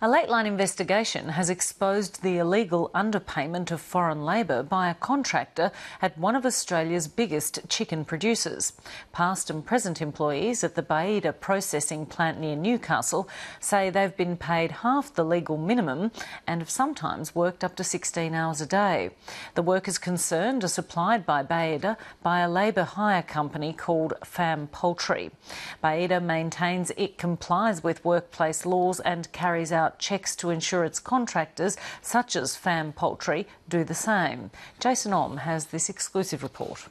A Lateline investigation has exposed the illegal underpayment of foreign labour by a contractor at one of Australia's biggest chicken producers. Past and present employees at the Baida processing plant near Newcastle say they've been paid half the legal minimum and have sometimes worked up to 16 hours a day. The workers concerned are supplied by Baida by a labour hire company called Fam Poultry. Baida maintains it complies with workplace laws and carries out checks to ensure its contractors, such as Fam Poultry, do the same. Jason Om has this exclusive report.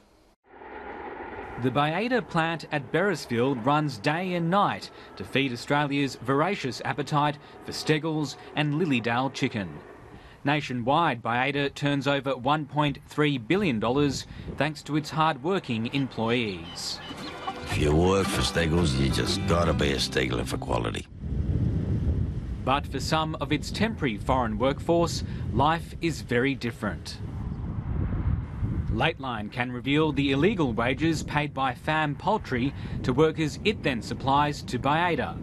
The Baida plant at Beresfield runs day and night to feed Australia's voracious appetite for Steggles and Lilydale chicken. Nationwide, Baida turns over $1.3 billion thanks to its hard-working employees. If you work for Steggles, you just gotta be a Stegler for quality. But for some of its temporary foreign workforce, life is very different. Lateline can reveal the illegal wages paid by Fam Poultry to workers it then supplies to Baida.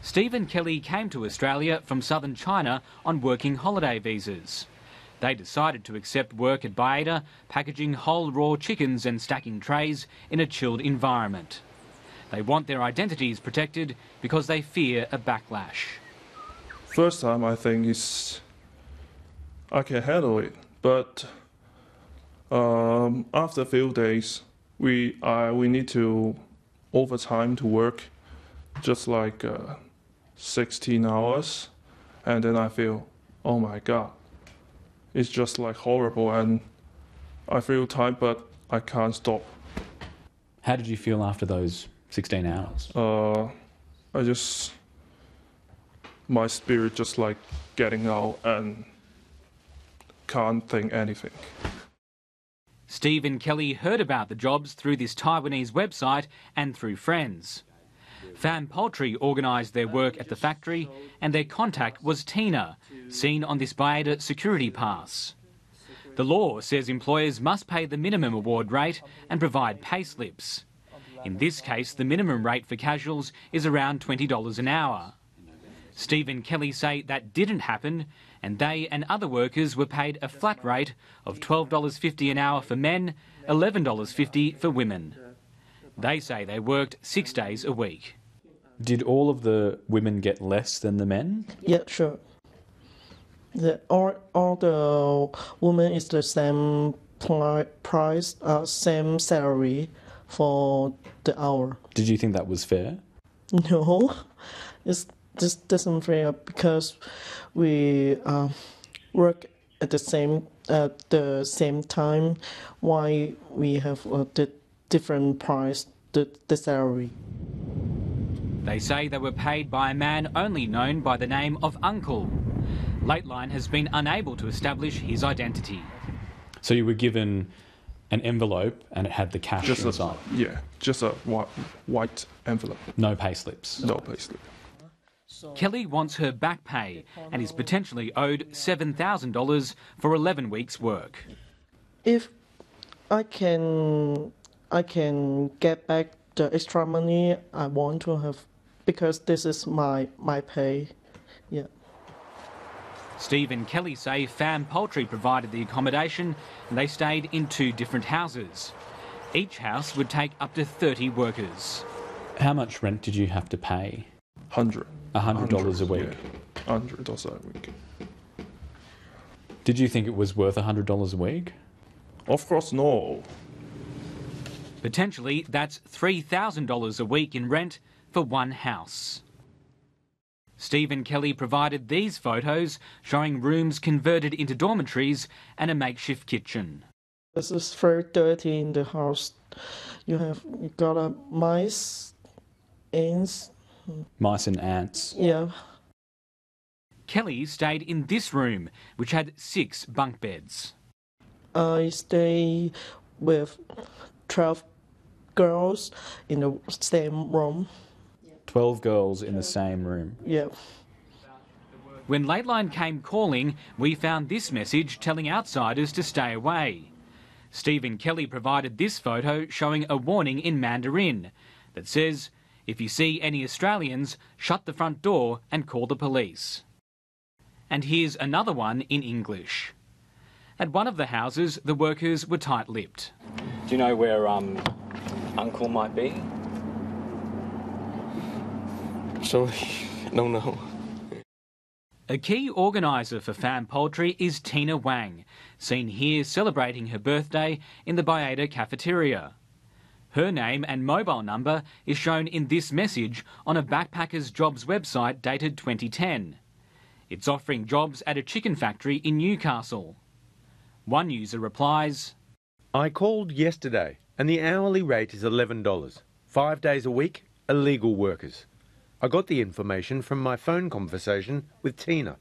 Stephen Kelly came to Australia from southern China on working holiday visas. They decided to accept work at Baida, packaging whole raw chickens and stacking trays in a chilled environment. They want their identities protected because they fear a backlash. First time I think I can handle it, but after a few days we need to overtime to work just like 16 hours, and then I feel, oh my God, it's just like horrible, and I feel tired but I can't stop. How did you feel after those 16 hours? My spirit just like getting out and can't think anything. Stephen Kelly heard about the jobs through this Taiwanese website and through friends. Fam Poultry organised their work at the factory, and their contact was Tina, seen on this Baida security pass. The law says employers must pay the minimum award rate and provide pay slips. In this case, the minimum rate for casuals is around $20 an hour. Stephen Kelly say that didn't happen, and they and other workers were paid a flat rate of $12.50 an hour for men, $11.50 for women. They say they worked 6 days a week. Did all of the women get less than the men? Yeah, sure. All the women is the same price, same salary for the hour. Did you think that was fair? No, it's just doesn't fair because we work at the same time. Why we have the different price, the salary. They say they were paid by a man only known by the name of Uncle. Lateline has been unable to establish his identity. So you were given an envelope and it had the cash inside? Just a white envelope. No pay slips? No pay slip. Kelly wants her back pay and is potentially owed $7,000 for 11 weeks' work. If I can get back the extra money I want to have, because this is my pay. Yeah. Steve and Kelly say Fam Poultry provided the accommodation and they stayed in 2 different houses. Each house would take up to 30 workers. How much rent did you have to pay? $100 a week? Yeah, $100 a week. Did you think it was worth $100 a week? Of course, no. Potentially, that's $3,000 a week in rent for one house. Stephen Kelly provided these photos showing rooms converted into dormitories and a makeshift kitchen. This is very dirty in the house. You got a mice, ants. Mice and ants? Yeah. Kelly stayed in this room, which had 6 bunk beds. I stay with 12 girls in the same room. 12 girls in the same room? Yeah. When Lateline came calling, we found this message telling outsiders to stay away. Stephen Kelly provided this photo showing a warning in Mandarin that says, If you see any Australians, shut the front door and call the police. And here's another one in English. At one of the houses, the workers were tight-lipped. Do you know where Uncle might be? Sorry, no. A key organiser for Fan Poultry is Tina Wang, seen here celebrating her birthday in the Baiada cafeteria. Her name and mobile number is shown in this message on a Backpackers Jobs website dated 2010. It's offering jobs at a chicken factory in Newcastle. One user replies, I called yesterday and the hourly rate is $11. 5 days a week, illegal workers. I got the information from my phone conversation with Tina.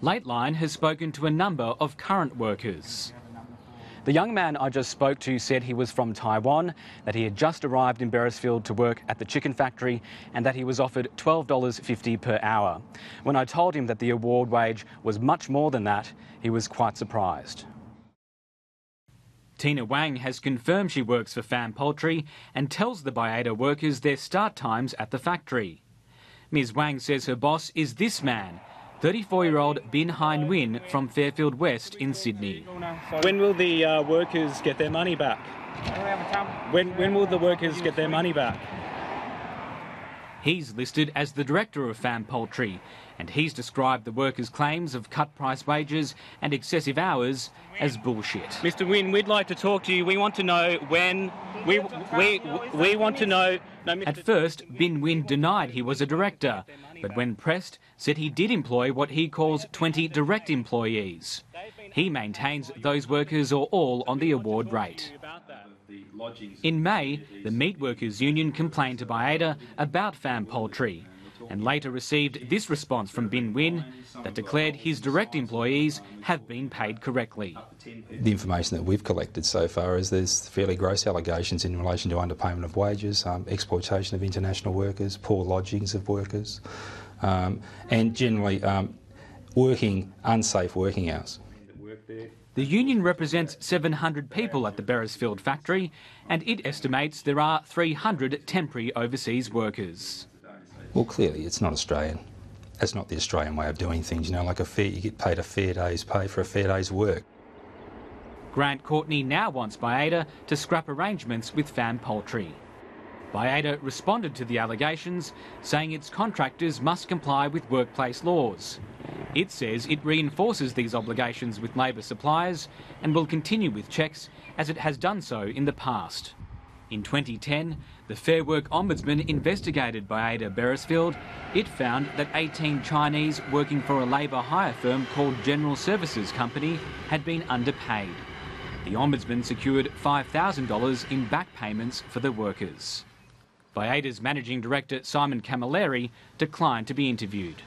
Lateline has spoken to a number of current workers. The young man I just spoke to said he was from Taiwan, that he had just arrived in Beresfield to work at the chicken factory and that he was offered $12.50 per hour. When I told him that the award wage was much more than that, he was quite surprised. Tina Wang has confirmed she works for Fan Poultry and tells the Baiada workers their start times at the factory. Ms Wang says her boss is this man, 34-year-old Bin Hein Win from Fairfield West in Sydney. When will the workers get their money back? When will the workers get their money back? He's listed as the director of Fan Poultry, and he's described the workers' claims of cut-price wages and excessive hours as bullshit. Mr. Wynne, we'd like to talk to you. We want to know when. We want to know. No, At first, Bin Win denied he was a director, but when pressed, said he did employ what he calls 20 direct employees. He maintains those workers are all on the award rate. In May, the Meat Workers Union complained to Baiada about Fan Poultry and later received this response from Bin Win that declared his direct employees have been paid correctly. The information that we've collected so far is there's fairly gross allegations in relation to underpayment of wages, exploitation of international workers, poor lodgings of workers, and generally working unsafe working hours. The union represents 700 people at the Beresfield factory, and it estimates there are 300 temporary overseas workers. Well, clearly it's not Australian. That's not the Australian way of doing things. You know, like you get paid a fair day's pay for a fair day's work. Grant Courtney now wants Baiada to scrap arrangements with Fan Poultry. Baiada responded to the allegations, saying its contractors must comply with workplace laws. It says it reinforces these obligations with labour suppliers and will continue with checks as it has done so in the past. In 2010, the Fair Work Ombudsman investigated Baiada Beresfield. It found that 18 Chinese working for a labour hire firm called General Services Company had been underpaid. The Ombudsman secured $5,000 in back payments for the workers. Baiada's Managing Director Simon Camilleri declined to be interviewed.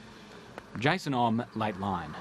Jason Om, Lateline.